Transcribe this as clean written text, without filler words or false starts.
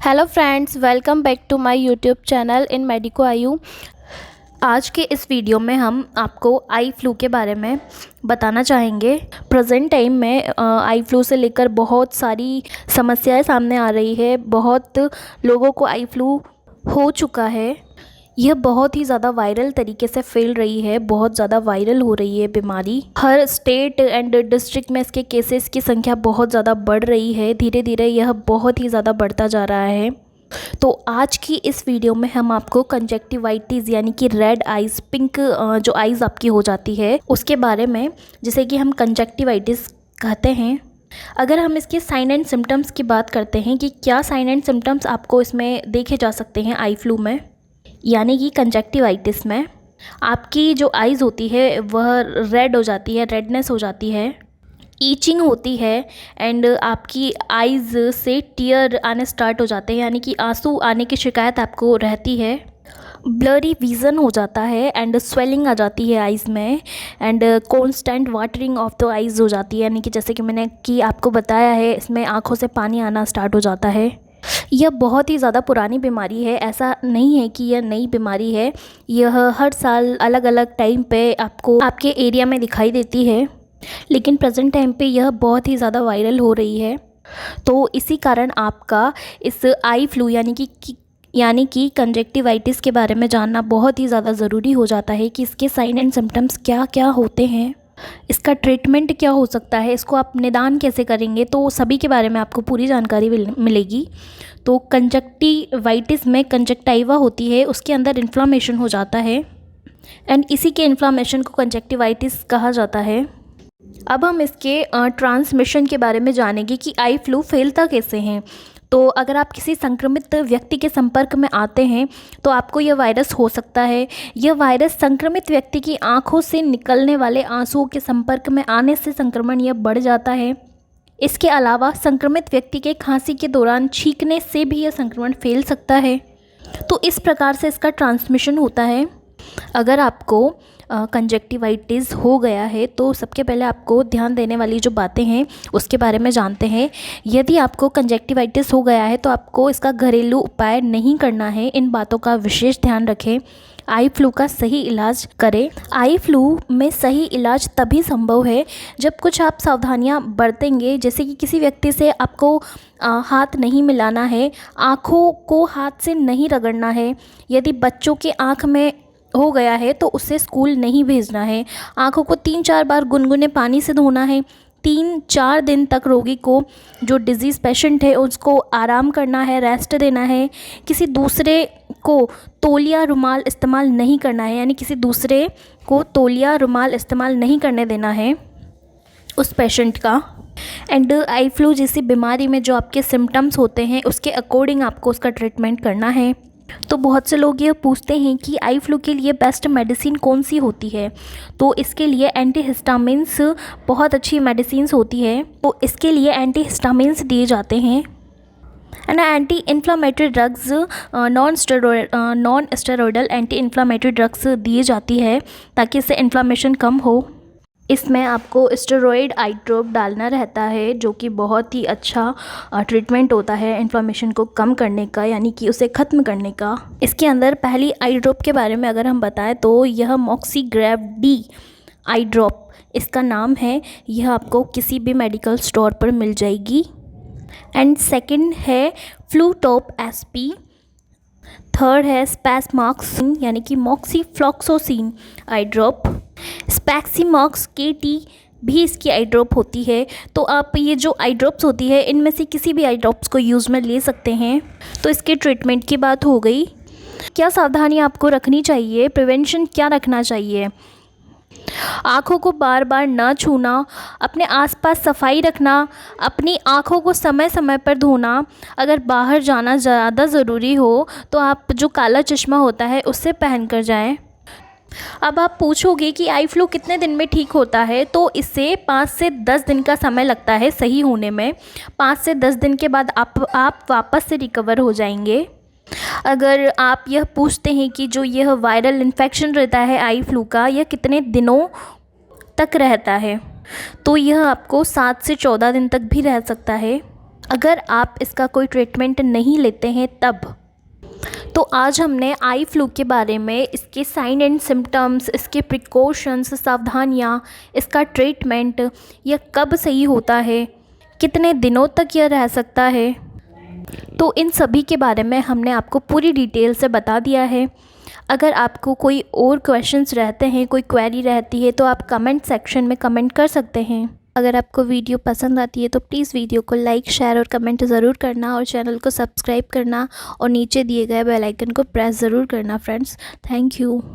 Hello friends, welcome back to my YouTube channel in Medico Ayu. आज के इस video में हम आपको आई फ्लू के बारे में बताना चाहेंगे। प्रेजेंट टाइम में आई फ्लू से लेकर बहुत सारी समस्याएं सामने आ रही है। बहुत लोगों को आई फ्लू हो चुका है। यह बहुत ही ज़्यादा वायरल तरीके से फैल रही है, बहुत ज़्यादा वायरल हो रही है बीमारी। हर स्टेट एंड डिस्ट्रिक्ट में इसके केसेस की संख्या बहुत ज़्यादा बढ़ रही है। धीरे धीरे यह बहुत ही ज़्यादा बढ़ता जा रहा है। तो आज की इस वीडियो में हम आपको कंजक्टिवाइटिस यानी कि रेड आइज़, पिंक जो आइज़ आपकी हो जाती है उसके बारे में, जिसे कि हम कंजक्टिवाइटिस कहते हैं। अगर हम इसके साइन एंड सिम्टम्स की बात करते हैं कि क्या साइन एंड सिम्टम्स आपको इसमें देखे जा सकते हैं आई फ्लू में, यानी कि कंजक्टिवाइटिस में आपकी जो आइज़ होती है वह रेड हो जाती है, रेडनेस हो जाती है, ईचिंग होती है एंड आपकी आइज़ से टीयर आने स्टार्ट हो जाते हैं, यानी कि आंसू आने की शिकायत आपको रहती है। ब्लरी विज़न हो जाता है एंड स्वेलिंग आ जाती है आइज़ में and constant watering of the eyes हो जाती है, यानी कि जैसे कि मैंने आपको बताया है, इसमें आँखों से पानी आना स्टार्ट हो जाता है। यह बहुत ही ज़्यादा पुरानी बीमारी है, ऐसा नहीं है कि यह नई बीमारी है। यह हर साल अलग अलग टाइम पे आपको आपके एरिया में दिखाई देती है, लेकिन प्रेजेंट टाइम पे यह बहुत ही ज़्यादा वायरल हो रही है। तो इसी कारण आपका इस आई फ्लू यानी कि कंजक्टिवाइटिस के बारे में जानना बहुत ही ज़्यादा ज़रूरी हो जाता है कि इसके साइन एंड सिम्टम्स क्या क्या होते हैं, इसका ट्रीटमेंट क्या हो सकता है, इसको आप निदान कैसे करेंगे, तो सभी के बारे में आपको पूरी जानकारी मिलेगी। तो कंजक्टिवाइटिस में कंजक्टाइवा होती है, उसके अंदर इन्फ्लामेशन हो जाता है एंड इसी के इन्फ्लामेशन को कंजक्टिवाइटिस कहा जाता है। अब हम इसके ट्रांसमिशन के बारे में जानेंगे कि आई फ्लू फैलता कैसे हैं। तो अगर आप किसी संक्रमित व्यक्ति के संपर्क में आते हैं तो आपको यह वायरस हो सकता है। यह वायरस संक्रमित व्यक्ति की आंखों से निकलने वाले आंसुओं के संपर्क में आने से संक्रमण यह बढ़ जाता है। इसके अलावा संक्रमित व्यक्ति के खांसी के दौरान छींकने से भी यह संक्रमण फैल सकता है। तो इस प्रकार से इसका ट्रांसमिशन होता है। अगर आपको कंजक्टिवाइटिस हो गया है तो सबसे पहले आपको ध्यान देने वाली जो बातें हैं उसके बारे में जानते हैं। यदि आपको कंजक्टिवाइटिस हो गया है तो आपको इसका घरेलू उपाय नहीं करना है, इन बातों का विशेष ध्यान रखें। आई फ्लू का सही इलाज करें। आई फ्लू में सही इलाज तभी संभव है जब कुछ आप सावधानियां बरतेंगे, जैसे कि किसी व्यक्ति से आपको हाथ नहीं मिलाना है, आँखों को हाथ से नहीं रगड़ना है। यदि बच्चों के आँख में हो गया है तो उसे स्कूल नहीं भेजना है। आँखों को 3-4 बार गुनगुने पानी से धोना है। 3-4 दिन तक रोगी को, जो डिजीज़ पेशेंट है, उसको आराम करना है, रेस्ट देना है। किसी दूसरे को तौलिया रुमाल इस्तेमाल नहीं करना है, यानी किसी दूसरे को तौलिया रुमाल इस्तेमाल नहीं करने देना है उस पेशेंट का। एंड आई फ्लू जैसी बीमारी में जो आपके सिम्टम्स होते हैं उसके अकॉर्डिंग आपको उसका ट्रीटमेंट करना है। तो बहुत से लोग ये पूछते हैं कि आई फ्लू के लिए बेस्ट मेडिसिन कौन सी होती है। तो इसके लिए एंटीहिस्टामिन्स बहुत अच्छी मेडिसिन्स होती है। तो इसके लिए एंटीहिस्टामिन्स दिए जाते हैं and anti inflammatory drugs, non steroidal anti inflammatory drugs दिए जाती है ताकि इससे इन्फ्लामेशन कम हो। इसमें आपको स्टेरॉयड आई ड्रॉप डालना रहता है, जो कि बहुत ही अच्छा ट्रीटमेंट होता है इन्फ्लामेशन को कम करने का, यानी कि उसे ख़त्म करने का। इसके अंदर पहली आई ड्रॉप के बारे में अगर हम बताएं तो यह मॉक्सीग्रेव डी आई ड्रॉप इसका नाम है। यह आपको किसी भी मेडिकल स्टोर पर मिल जाएगी। एंड सेकंड है फ्लूटॉप एसपी। थर्ड है स्पैसमॉक्सिन यानी कि मॉक्सीफ्लॉक्सोसिन आई ड्रॉप। स्पैक्सीमॉक्स केटी भी इसकी आई ड्रॉप होती है। तो आप ये जो आई ड्रॉप्स होती है इनमें से किसी भी आई ड्रॉप्स को यूज़ में ले सकते हैं। तो इसके ट्रीटमेंट की बात हो गई। क्या सावधानी आपको रखनी चाहिए, प्रिवेंशन क्या रखना चाहिए? आँखों को बार बार न छूना, अपने आसपास सफाई रखना, अपनी आँखों को समय समय पर धोना। अगर बाहर जाना ज़्यादा ज़रूरी हो तो आप जो काला चश्मा होता है उससे पहन कर जाएं। अब आप पूछोगे कि आई फ्लू कितने दिन में ठीक होता है, तो इससे 5 से 10 दिन का समय लगता है सही होने में। 5 से 10 दिन के बाद आप वापस से रिकवर हो जाएंगे। अगर आप यह पूछते हैं कि जो यह वायरल इन्फेक्शन रहता है आई फ्लू का, यह कितने दिनों तक रहता है, तो यह आपको 7 से 14 दिन तक भी रह सकता है। अगर आप इसका कोई ट्रीटमेंट नहीं लेते हैं तब। तो आज हमने आई फ्लू के बारे में, इसके साइन एंड सिम्टम्स, इसके प्रिकॉशंस, सावधानियाँ, इसका ट्रीटमेंट, यह कब सही होता है, कितने दिनों तक यह रह सकता है, तो इन सभी के बारे में हमने आपको पूरी डिटेल से बता दिया है। अगर आपको कोई और क्वेश्चंस रहते हैं, कोई क्वेरी रहती है, तो आप कमेंट सेक्शन में कमेंट कर सकते हैं। अगर आपको वीडियो पसंद आती है तो प्लीज़ वीडियो को लाइक, शेयर और कमेंट ज़रूर करना, और चैनल को सब्सक्राइब करना, और नीचे दिए गए बेल आइकन को प्रेस ज़रूर करना फ्रेंड्स। Thank you.